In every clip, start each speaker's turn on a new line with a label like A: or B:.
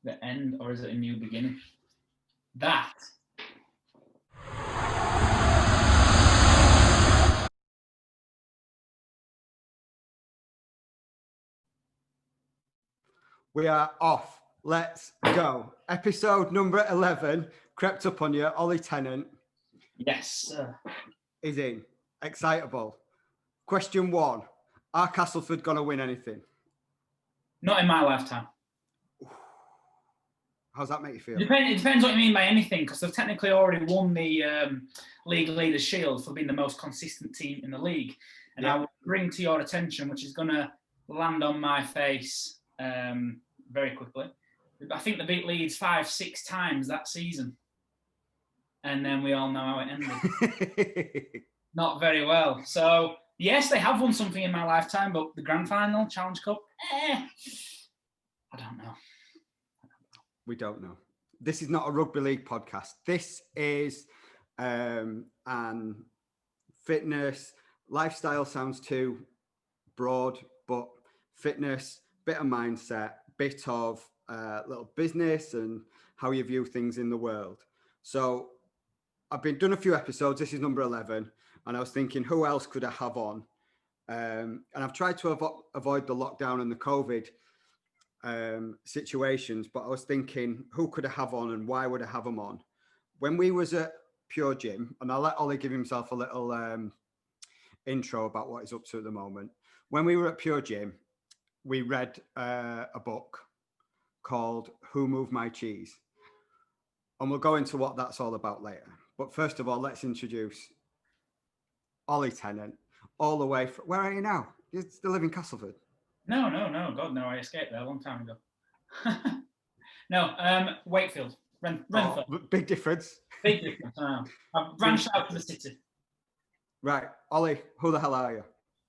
A: the end, or is it a new beginning? That.
B: We are off. Let's go. Episode number 11 crept up on you. Oli Tennant.
A: Yes, sir.
B: Is in. Excitable. Question 1. Are Castleford going to win anything?
A: Not in my lifetime.
B: How's that make you feel?
A: It depends what you mean by anything, because they've technically already won the League Leaders' Shield for being the most consistent team in the league. And I will bring to your attention, which is going to land on my face very quickly. I think they beat Leeds 5-6 times that season. And then we all know how it ended. Not very well. So, yes, they have won something in my lifetime, but the Grand Final, Challenge Cup, I don't know.
B: We don't know. This is not a rugby league podcast. This is and fitness, lifestyle sounds too broad, but fitness, bit of mindset, bit of little business and how you view things in the world. So I've done a few episodes. This is number 11. And I was thinking, who else could I have on? And I've tried to avoid the lockdown and the COVID situations, but I was thinking, who could I have on and why would I have them on? When we was at Pure Gym, and I'll let Oli give himself a little intro about what he's up to at the moment. When we were at Pure Gym, we read a book called Who Moved My Cheese? And we'll go into what that's all about later. But first of all, let's introduce Oli Tennant, all the way from, where are you now? You still live in Castleford?
A: No. God, no, I escaped there a long time ago. No, Wakefield. Renford.
B: Oh, big difference.
A: Big difference, I know. I've branched out to the city.
B: Right. Oli, who the hell are you?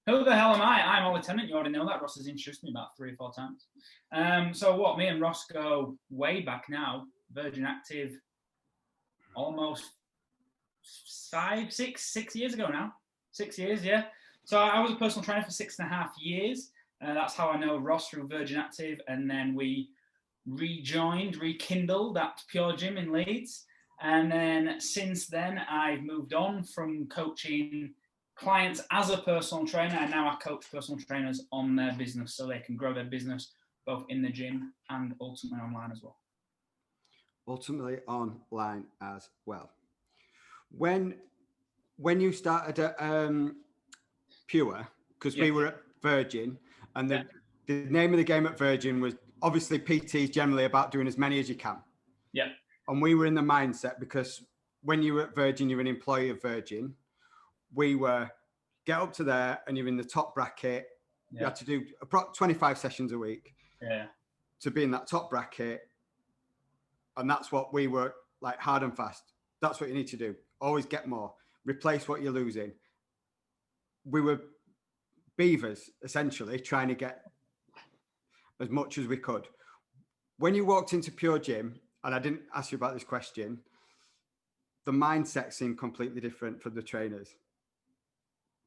A: Who the hell am I? I'm Oli Tennant. You already know that. Ross has introduced me about 3 or 4 times. So what, me and Ross go way back now. Virgin Active almost 6 years ago now. 6 years, yeah. So I was a personal trainer for 6.5 years. That's how I know Ross through Virgin Active. And then we rekindled at Pure Gym in Leeds. And then since then, I've moved on from coaching clients as a personal trainer. And now I coach personal trainers on their business so they can grow their business both in the gym and ultimately online as well.
B: Ultimately online as well. When you started at Pure, because we were at Virgin, and the name of the game at Virgin was obviously PT is generally about doing as many as you can.
A: Yeah.
B: And we were in the mindset because when you were at Virgin, you're an employee of Virgin. We were get up to there and you're in the top bracket. Yeah. You had to do 25 sessions a week.
A: Yeah.
B: To be in that top bracket. And that's what we were like, hard and fast. That's what you need to do. Always get more. Replace what you're losing. We were beavers, essentially, trying to get as much as we could. When you walked into Pure Gym, and I didn't ask you about this question, the mindset seemed completely different for the trainers.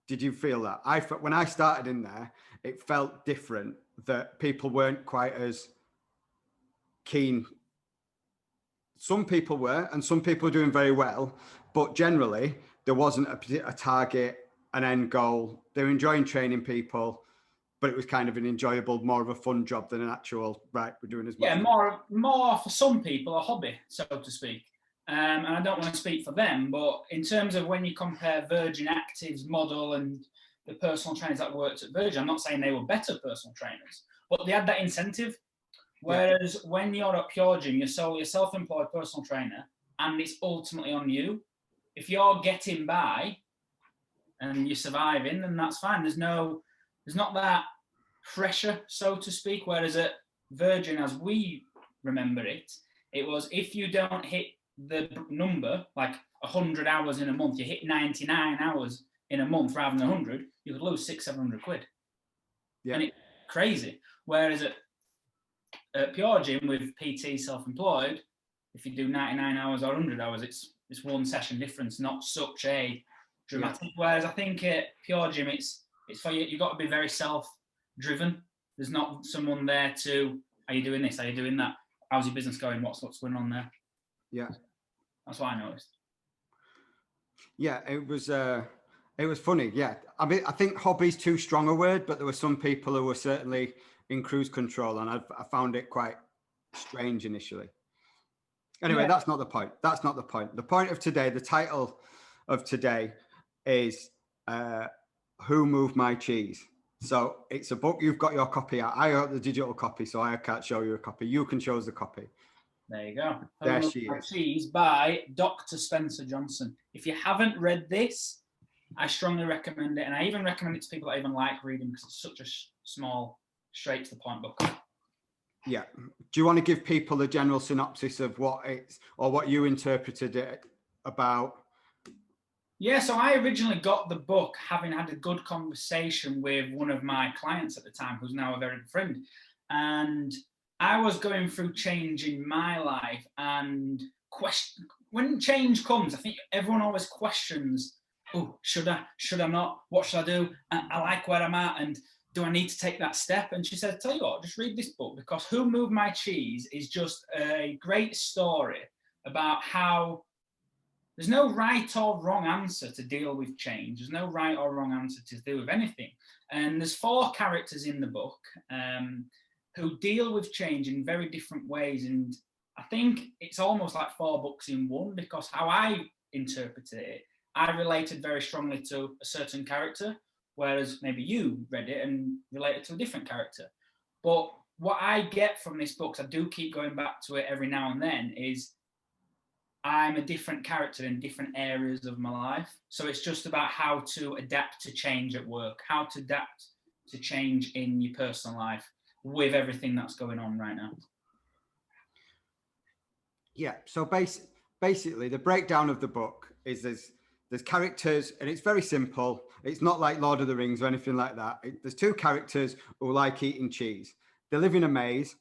B: Did you feel that? When I started in there, it felt different, that people weren't quite as keen. Some people were, and some people were doing very well, but generally there wasn't a target, an end goal. They were enjoying training people, but it was kind of an enjoyable, more of a fun job than an actual, right, we're doing as much.
A: Yeah, more for some people, a hobby, so to speak. And I don't want to speak for them, but in terms of when you compare Virgin Active's model and the personal trainers that worked at Virgin, I'm not saying they were better personal trainers, but they had that incentive. Whereas when you're at Pure Gym, you're solely a self-employed personal trainer, and it's ultimately on you. If you're getting by and you're surviving, then that's fine. There's not that pressure, so to speak. Whereas at Virgin, as we remember it, it was if you don't hit the number, like 100 hours in a month, you hit 99 hours in a month rather than 100, you could lose 600-700 quid. Yeah. And it's crazy. Whereas at Pure Gym with PT self-employed, if you do 99 hours or 100 hours, it's one session difference, not such a dramatic. Yeah. Whereas I think at Pure Gym, it's for you. You've got to be very self-driven. There's not someone there to, are you doing this? Are you doing that? how's your business going? What's going on there?
B: Yeah.
A: That's what I noticed.
B: Yeah, it was funny. Yeah. I mean, I think hobby's too strong a word, but there were some people who were certainly in cruise control, and I found it quite strange initially. Anyway, that's not the point. That's not the point. The point of today, the title of today is Who Moved My Cheese? So it's a book. You've got your copy out. I got the digital copy, so I can't show you a copy. You can show us the copy.
A: There you go.
B: There she is.
A: Cheese by Dr. Spencer Johnson. If you haven't read this, I strongly recommend it. And I even recommend it to people that even like reading because it's such a small, straight to the point book.
B: Yeah. Do you want to give people a general synopsis of what it's, or what you interpreted it about?
A: Yeah, so I originally got the book having had a good conversation with one of my clients at the time, who's now a very good friend. And I was going through change in my life, and when change comes, I think everyone always questions, oh, should I not? What should I do? I like where I'm at, and do I need to take that step? And she said, tell you what, just read this book, because Who Moved My Cheese is just a great story about how there's no right or wrong answer to deal with change. There's no right or wrong answer to deal with anything. And there's 4 characters in the book who deal with change in very different ways. And I think it's almost like 4 books in one, because how I interpreted it, I related very strongly to a certain character, whereas maybe you read it and related to a different character. But what I get from this book, 'cause I do keep going back to it every now and then, is I'm a different character in different areas of my life. So it's just about how to adapt to change at work, how to adapt to change in your personal life with everything that's going on right now.
B: Yeah. So basically, the breakdown of the book is there's characters, and it's very simple. It's not like Lord of the Rings or anything like that. There's 2 characters who like eating cheese. They live in a maze,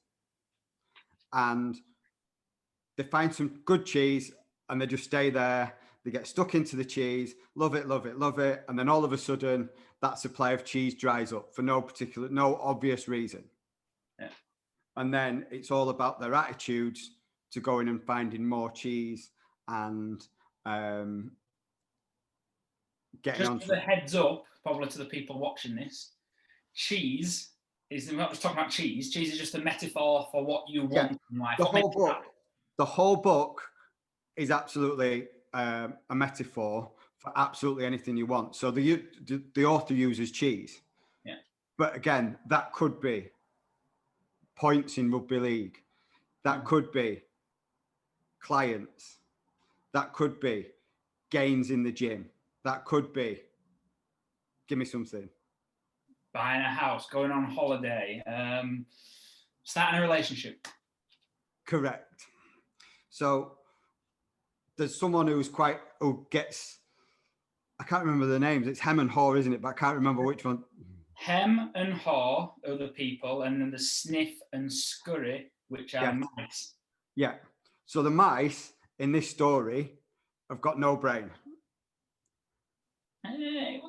B: and they find some good cheese, and they just stay there. They get stuck into the cheese, love it, love it, love it. And then all of a sudden, that supply of cheese dries up for no obvious reason.
A: Yeah.
B: And then it's all about their attitudes to going and finding more cheese and getting
A: just
B: on.
A: Just a heads up, probably to the people watching this, cheese is, we're not just talking about cheese. Cheese is just a metaphor for what you want in life.
B: The whole book is absolutely a metaphor for absolutely anything you want. So the author uses cheese.
A: Yeah.
B: But again, that could be points in rugby league. That could be clients. That could be gains in the gym. That could be, give me something.
A: Buying a house, going on holiday, starting a relationship.
B: Correct. So there's someone who gets, I can't remember the names. It's hem and haw, isn't it? But I can't remember which one.
A: Hem and haw are the people, and then the sniff and scurry, which are mice.
B: Yeah. So the mice in this story have got no brain.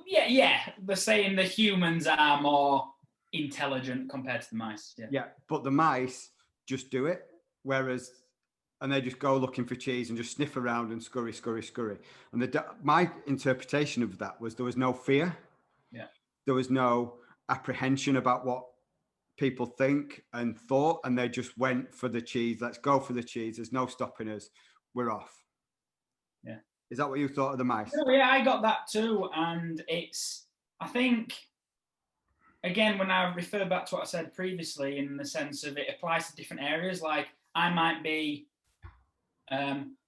A: Yeah. They're saying the humans are more intelligent compared to the mice.
B: Yeah. But the mice just do it, and they just go looking for cheese and just sniff around and scurry. And my interpretation of that was there was no fear.
A: Yeah.
B: There was no apprehension about what people think and thought, and they just went for the cheese. Let's go for the cheese. There's no stopping us. We're off.
A: Yeah.
B: Is that what you thought of the mice?
A: Yeah, I got that too. And I think, again, when I refer back to what I said previously, in the sense of it applies to different areas, like I might be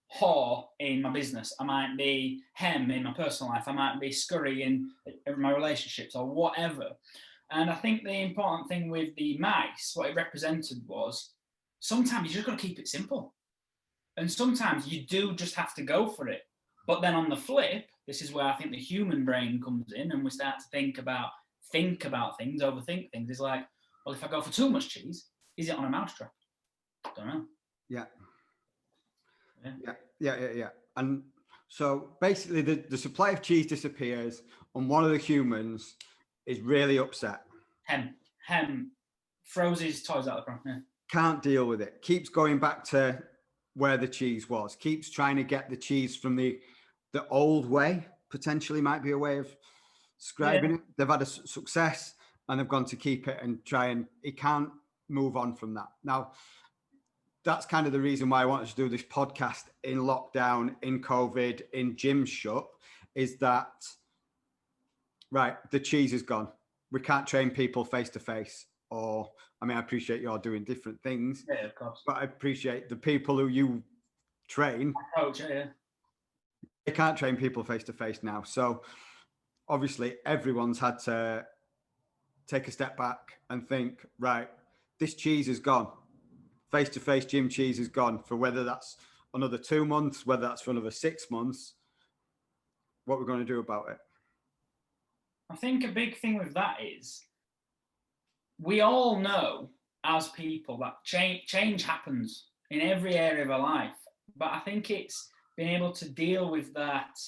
A: haw in my business, I might be hem in my personal life, I might be scurry in my relationships or whatever. And I think the important thing with the mice, what it represented was, sometimes you just got to keep it simple. And sometimes you do just have to go for it. But then on the flip, this is where I think the human brain comes in, and we start to think about things, overthink things. It's like, well, if I go for too much cheese, is it on a mousetrap? Don't know.
B: Yeah. And so basically the supply of cheese disappears, and one of the humans is really upset.
A: Hem throws his toys out the pram. Yeah.
B: can't deal with it. Keeps going back to where the cheese was. Keeps trying to get the cheese from the old way. Potentially might be a way of describing it. They've had a success and they've gone to keep it and try, and he can't move on from that. Now, that's kind of the reason why I wanted to do this podcast in lockdown, in COVID, in gyms shut, is that, right, the cheese is gone. We can't train people face to face, or, I mean, I appreciate you're doing different things.
A: Yeah, of course.
B: But I appreciate the people who you train.
A: Approach, yeah.
B: They can't train people face to face now. So obviously everyone's had to take a step back and think, right, this cheese is gone. Face to face gym cheese is gone, for whether that's another 2 months, whether that's for another 6 months. What we're going to do about it?
A: I think a big thing with that is we all know as people that change happens in every area of our life. But I think it's being able to deal with that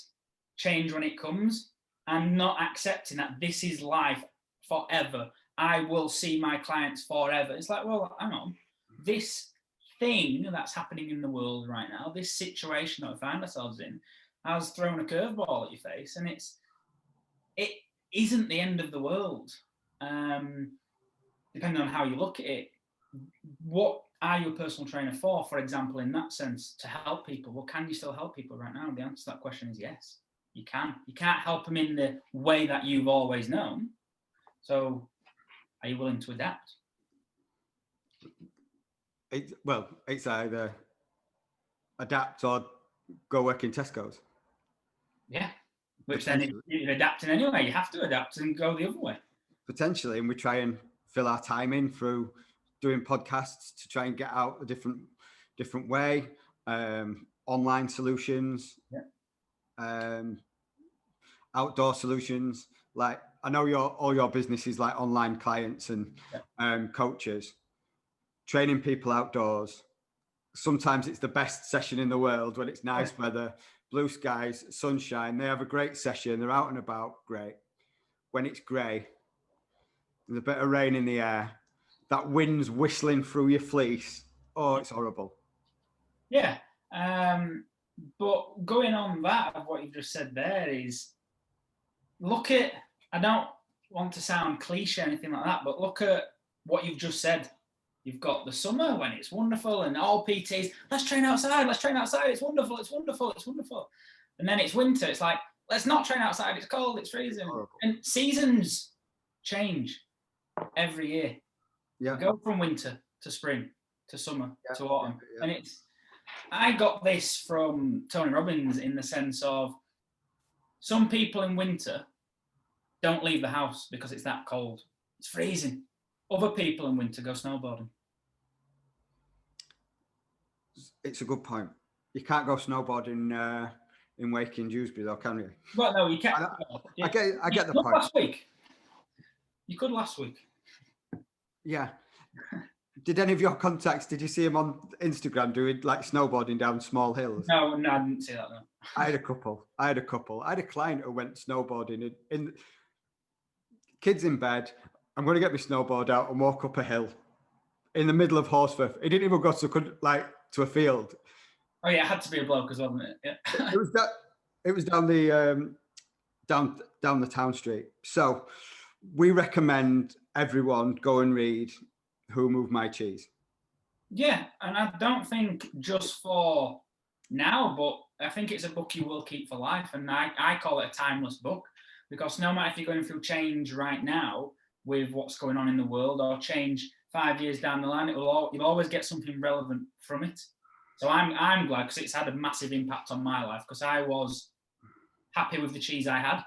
A: change when it comes and not accepting that this is life forever. I will see my clients forever. It's like, well, hang on. This thing that's happening in the world right now, this situation that we find ourselves in, has thrown a curveball at your face, and it isn't the end of the world. Depending on how you look at it, what are you a personal trainer for example, in that sense, to help people? Well, can you still help people right now? The answer to that question is yes, you can. You can't help them in the way that you've always known. So are you willing to adapt?
B: It's either adapt or go work in Tesco's.
A: Yeah, which then if you're adapting anyway, you have to adapt and go the other way.
B: Potentially, and we try and fill our time in through doing podcasts to try and get out a different way, online solutions, outdoor solutions. Like, I know all your business is like online clients and coaches. Training people outdoors. Sometimes it's the best session in the world when it's nice weather, blue skies, sunshine. They have a great session. They're out and about, great. When it's grey, there's a bit of rain in the air, that wind's whistling through your fleece. Oh, it's horrible.
A: Yeah. But going on that, of what you've just said there is, look at, I don't want to sound cliche or anything like that, but look at what you've just said. You've got the summer when it's wonderful and all PTs, let's train outside, it's wonderful, it's wonderful, it's wonderful. And then it's winter, it's like, let's not train outside, it's cold, it's freezing. Horrible. And seasons change every year. Yeah. Go from winter to spring to summer to autumn. Yeah. And I got this from Tony Robbins in the sense of some people in winter don't leave the house because it's that cold. It's freezing. Other people in winter go snowboarding.
B: It's a good point. You can't go snowboarding in Wake in Dewsbury, though, can you?
A: Well, no, you can't.
B: I get the point.
A: Last week. You could last week.
B: Yeah. Did any of your contacts, did you see him on Instagram doing like snowboarding down small hills?
A: No, I didn't see that, no.
B: I had a couple. I had a client who went snowboarding in kids in bed. I'm going to get my snowboard out and walk up a hill in the middle of Horsforth. He didn't even go to a field.
A: Oh yeah, it had to be a bloke as well, wasn't it? Yeah.
B: It was down the down the town street. So we recommend everyone go and read Who Moved My Cheese.
A: Yeah, and I don't think just for now, but I think it's a book you will keep for life. And I call it a timeless book, because no matter if you're going through change right now with what's going on in the world, or change 5 years down the line, you'll always get something relevant from it. So I'm glad, because it's had a massive impact on my life, because I was happy with the cheese I had.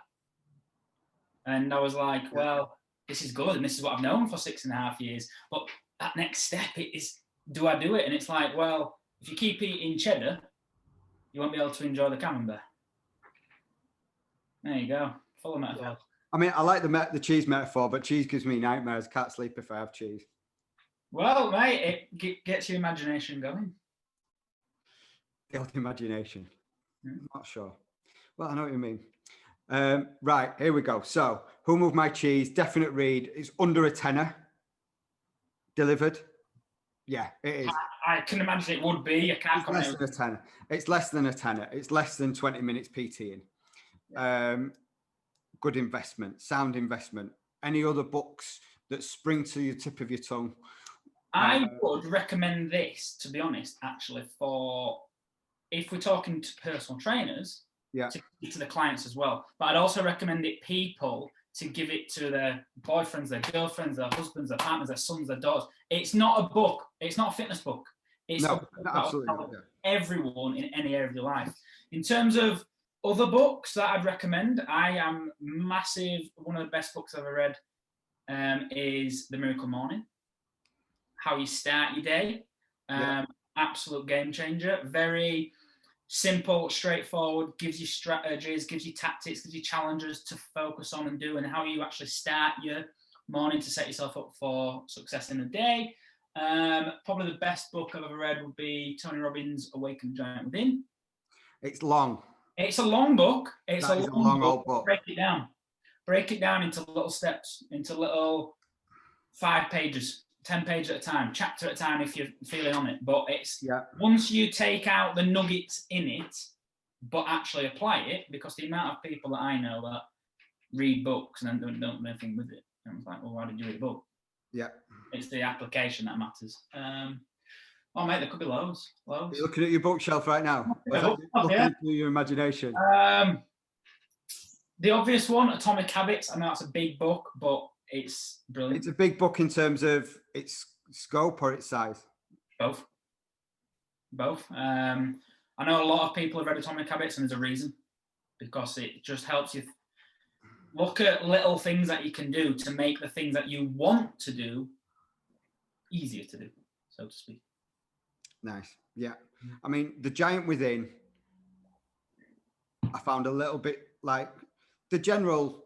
A: And I was like, well, this is good, and this is what I've known for 6.5 years. But that next step is, do I do it? And it's like, well, if you keep eating cheddar, you won't be able to enjoy the camembert. There you go. Full of metaphors. Yeah.
B: I mean, I like the cheese metaphor, but cheese gives me nightmares. Can't sleep if I have cheese.
A: Well, mate, it gets your imagination going.
B: The old imagination. I'm not sure. Well, I know what you mean. Right, here we go. So, Who Moved My Cheese? Definite read. It's under a tenner. Delivered. Yeah, it is.
A: I can imagine it would be. I can't
B: It's less than a tenner. It's less than a tenner. It's less than 20 minutes PTing. Good investment, sound investment. Any other books that spring to the tip of your tongue?
A: I would recommend this, to be honest, actually, for if we're talking to personal trainers, to give to the clients as well. But I'd also recommend it people to give it to their boyfriends, their girlfriends, their husbands, their partners, their sons, their daughters. It's not a book. It's not a fitness book. It's a book
B: absolutely
A: everyone in any area of their life. In terms of other books that I'd recommend, I am massive. One of the best books I've ever read is The Miracle Morning. How you start your day. Absolute game changer. Very simple, straightforward, gives you strategies, gives you tactics, gives you challenges to focus on and do, and how you actually start your morning to set yourself up for success in the day. Probably the best book I've ever read would be Tony Robbins' Awaken the Giant Within.
B: It's long.
A: It's a long book. It's a long
B: old book.
A: Break it down. Break it down into little steps, into little 5 pages. 10 pages at a time, chapter at a time if you're feeling on it. But it's once you take out the nuggets in it, but actually apply it, because the amount of people that I know that read books and then don't do anything with it. And it's like, well, why did you read a book?
B: Yeah.
A: It's the application that matters. Oh, mate, there could be loads.
B: You're looking at your bookshelf right now. Looking through your imagination.
A: The obvious one, Atomic Habits. I know it's a big book, but it's brilliant.
B: It's a big book in terms of its scope or its size?
A: Both. I know a lot of people have read Atomic Habits, and there's a reason, because it just helps you look at little things that you can do to make the things that you want to do easier to do, so to speak. Nice.
B: Yeah. I mean, The Giant Within, I found a little bit like the general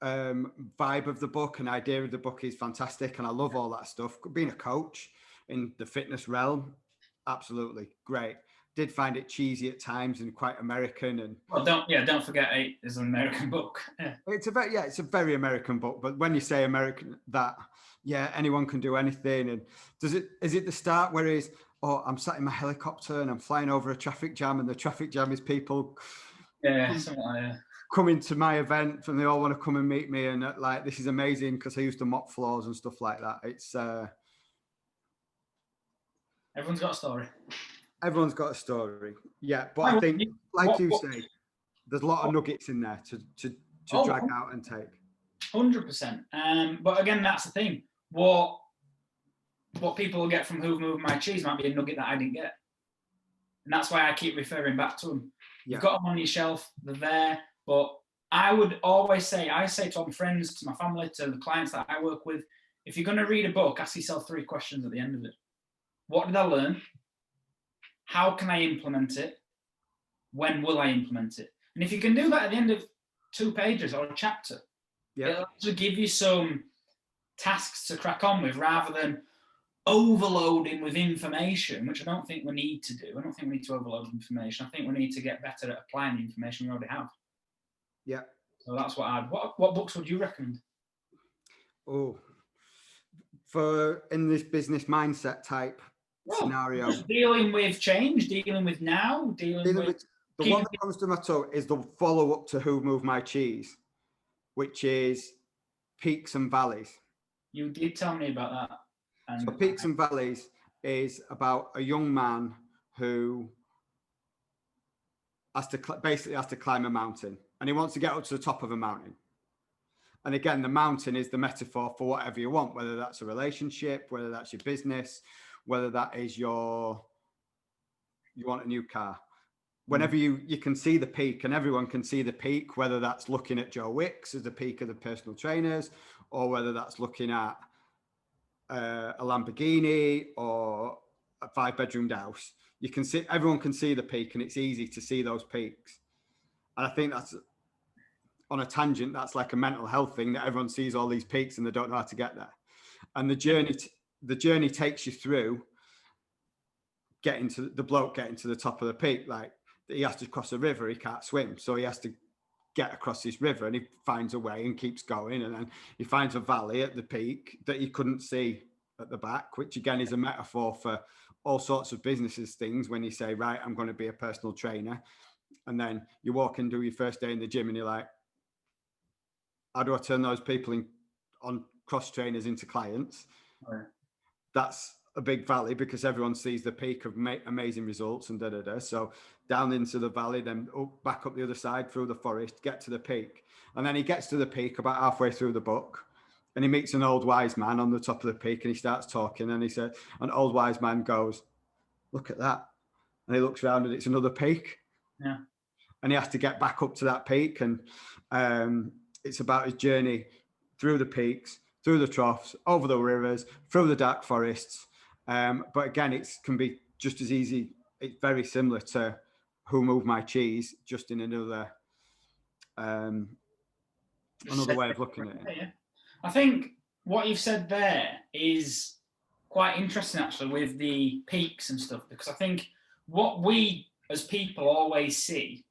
B: vibe of the book and idea of the book is fantastic, and I love all that stuff. Being a coach in the fitness realm, absolutely great. Did find it cheesy at times and quite American. And
A: don't forget it is an American book.
B: It's a very American book. But when you say American, that anyone can do anything. And is it the start where it's, I'm sat in my helicopter and I'm flying over a traffic jam, and the traffic jam is people
A: something like that.
B: Coming to my event, and they all want to come and meet me, and like, this is amazing because I used to mop floors and stuff like that. It's
A: everyone's got a story.
B: Everyone's got a story. Yeah, but I think, like you say, there's a lot of nuggets in there to drag out and take.
A: 100%. But again, that's the thing. What people will get from Who've Moved My Cheese might be a nugget that I didn't get, and that's why I keep referring back to them. You've got them on your shelf. They're there. But I would always say, to my friends, to my family, to the clients that I work with, if you're going to read a book, ask yourself 3 questions at the end of it. What did I learn? How can I implement it? When will I implement it? And if you can do that at the end of 2 pages or a chapter, it'll actually give you some tasks to crack on with, rather than overloading with information, which I don't think we need to do. I don't think we need to overload information. I think we need to get better at applying the information we already have.
B: Yeah.
A: So that's what books would you recommend?
B: For in this business mindset type scenario.
A: Dealing with change, dealing with now, dealing with
B: the one that comes to my tongue is the follow-up to Who Moved My Cheese, which is Peaks and Valleys.
A: You did tell me about that.
B: So Peaks and Valleys is about a young man who basically has to climb a mountain, and he wants to get up to the top of a mountain. And again, the mountain is the metaphor for whatever you want, whether that's a relationship, whether that's your business, whether that is you want a new car. Whenever you can see the peak, and everyone can see the peak, whether that's looking at Joe Wicks as the peak of the personal trainers, or whether that's looking at a Lamborghini or a 5-bedroomed house. You can see, everyone can see the peak, and it's easy to see those peaks. And I think that's, on a tangent, that's like a mental health thing, that everyone sees all these peaks and they don't know how to get there. And the journey takes you through getting to the top of the peak. Like, he has to cross a river, he can't swim, so he has to get across this river, and he finds a way and keeps going, and then he finds a valley at the peak that he couldn't see at the back, which again is a metaphor for all sorts of businesses things. When you say, right, I'm going to be a personal trainer, and then you walk and do your first day in the gym and you're like, how do I turn those people on cross trainers into clients?
A: Right.
B: That's a big valley because everyone sees the peak of amazing results and So down into the valley, then back up the other side through the forest, get to the peak. And then he gets to the peak about halfway through the book, and he meets an old wise man on the top of the peak, and he starts talking, and he said, an old wise man goes, look at that. And he looks around and it's another peak.
A: Yeah.
B: And he has to get back up to that peak. And it's about his journey through the peaks, through the troughs, over the rivers, through the dark forests. But again, it can be just as easy. It's very similar to Who Moved My Cheese, just in another way of looking at it.
A: Yeah. I think what you've said there is quite interesting, actually, with the peaks and stuff, because I think what we as people always see,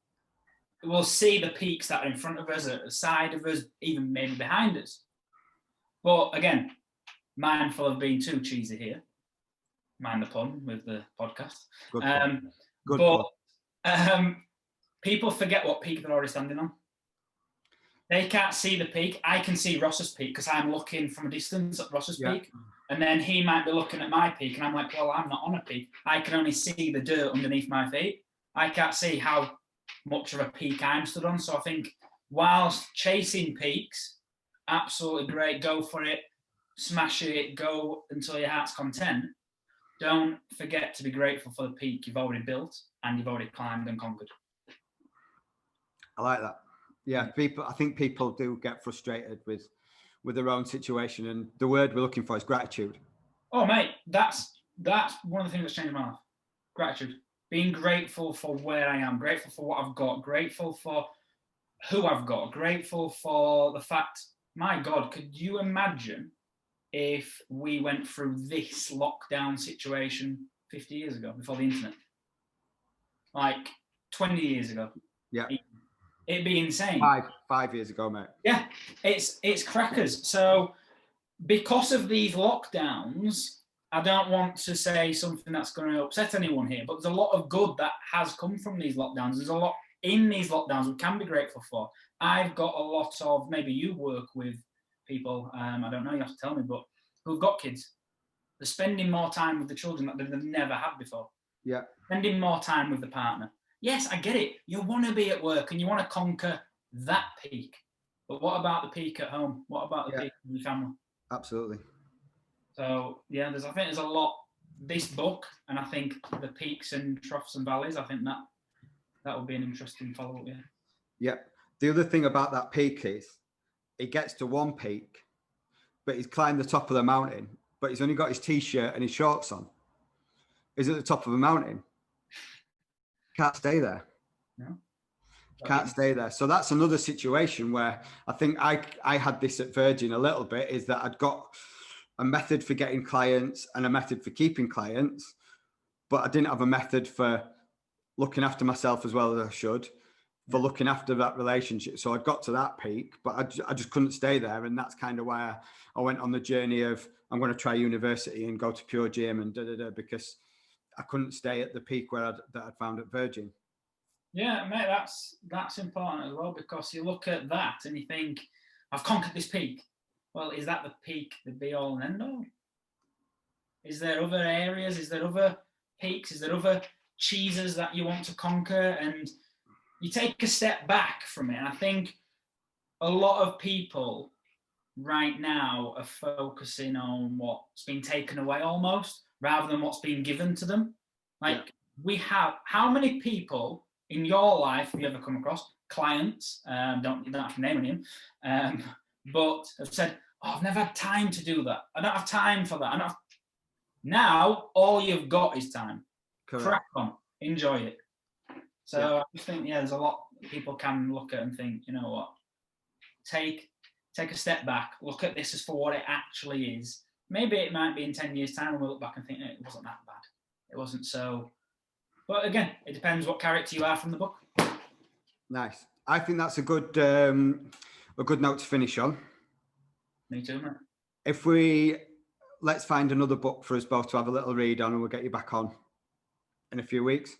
A: we'll see the peaks that are in front of us, at the side of us, even maybe behind us. But again, mindful of being too cheesy here, mind the pun with the podcast. Good pun. People forget what peak they're already standing on. They can't see the peak. I can see Ross's peak because I'm looking from a distance at Ross's peak. And then he might be looking at my peak and I'm like, well, I'm not on a peak. I can only see the dirt underneath my feet. I can't see how much of a peak I'm stood on. So I think whilst chasing peaks, absolutely great, go for it, smash it, go until your heart's content. Don't forget to be grateful for the peak you've already built and you've already climbed and conquered.
B: I like that. Yeah, I think people do get frustrated with their own situation, and the word we're looking for is gratitude.
A: Oh, mate, that's one of the things that's changed my life. Gratitude. Being grateful for where I am, grateful for what I've got, grateful for who I've got, grateful for the fact, my God, could you imagine if we went through this lockdown situation 50 years ago, before the internet? Like 20 years ago.
B: Yeah.
A: It'd be insane.
B: 5 years ago, mate.
A: Yeah, it's crackers. So because of these lockdowns, I don't want to say something that's going to upset anyone here, but there's a lot of good that has come from these lockdowns. There's a lot in these lockdowns we can be grateful for. I've got a lot of, maybe you work with people, I don't know, you have to tell me, but who've got kids. They're spending more time with the children that they've never had before.
B: Yeah.
A: Spending more time with the partner. Yes, I get it. You want to be at work and you want to conquer that peak. But what about the peak at home? What about the peak in your family?
B: Absolutely.
A: So, yeah, I think there's a lot, this book, and I think the peaks and troughs and valleys, I think that would be an interesting follow-up, yeah.
B: Yep. The other thing about that peak is he gets to one peak, but he's climbed the top of the mountain, but he's only got his T-shirt and his shorts on. He's at the top of a mountain. Can't stay there.
A: No.
B: Can't stay there. So that's another situation where I think I had this at Virgin a little bit, is that I'd got a method for getting clients and a method for keeping clients, but I didn't have a method for looking after myself as well as I should, for looking after that relationship. So I got to that peak, but I just couldn't stay there. And that's kind of why I went on the journey of, I'm going to try university and go to Pure Gym and because I couldn't stay at the peak that I'd found at Virgin.
A: Yeah, mate, that's important as well, because you look at that and you think, I've conquered this peak. Well, is that the peak, the be all and end all? Is there other areas? Is there other peaks? Is there other cheeses that you want to conquer? And you take a step back from it. And I think a lot of people right now are focusing on what's been taken away almost, rather than what's being given to them. We have, how many people in your life have you ever come across, clients, you don't have to name any, but have said, oh, I've never had time to do that. I don't have time for that. Now, all you've got is time.
B: Correct.
A: Crack on. Enjoy it. So I just think, there's a lot people can look at and think, you know what, take a step back, look at this as for what it actually is. Maybe it might be in 10 years' time and we'll look back and think it wasn't that bad. It wasn't so. But again, it depends what character you are from the book.
B: Nice. I think that's a good note to finish on.
A: Me too, mate.
B: If we let's find another book for us both to have a little read on, and we'll get you back on in a few weeks.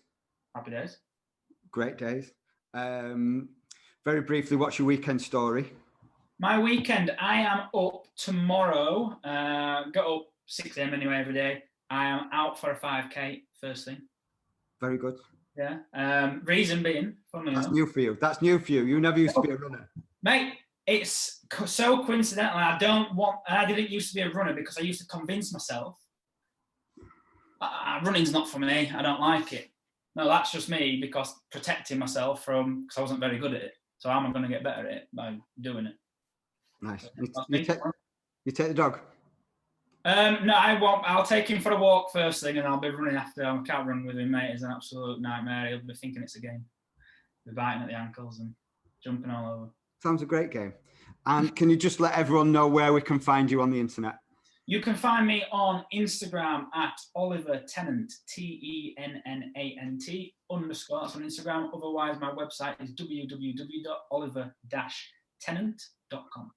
A: Happy days.
B: Great days. Very briefly, what's your weekend story?
A: My weekend, I am up tomorrow. Got up 6 a.m. anyway every day. I am out for a 5K first thing.
B: Very good.
A: Yeah. Reason being, funnily enough.
B: That's new for you. That's new for you. You never used to be a runner.
A: Mate, it's so coincidental. I didn't used to be a runner because I used to convince myself running's not for me. I don't like it. No, that's just me because protecting myself because I wasn't very good at it. So how am I going to get better at it? By doing it.
B: Nice. You take the dog?
A: No, I won't. I'll take him for a walk first thing and I'll be running after. I can't run with him, mate. It's an absolute nightmare. He'll be thinking it's a game. He'll be biting at the ankles and jumping all over.
B: Sounds a great game. And can you just let everyone know where we can find you on the internet?
A: You can find me on Instagram at Oliver Tennant, TENNANT _ That's on Instagram. Otherwise, my website is www.oliver-tennant.com.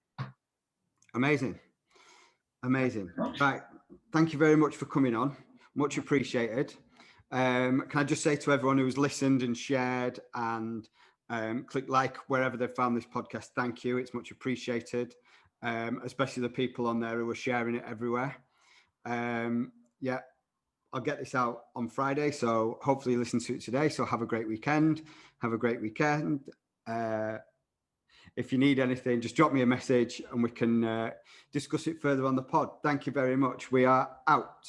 B: Amazing. Right. Thank you very much for coming on. Much appreciated. Can I just say to everyone who's listened and shared and click like wherever they've found this podcast, thank you. It's much appreciated. Especially the people on there who are sharing it everywhere. Yeah, I'll get this out on Friday, so hopefully you listen to it today. So have a great weekend. If you need anything, just drop me a message and we can discuss it further on the pod. Thank you very much. We are out.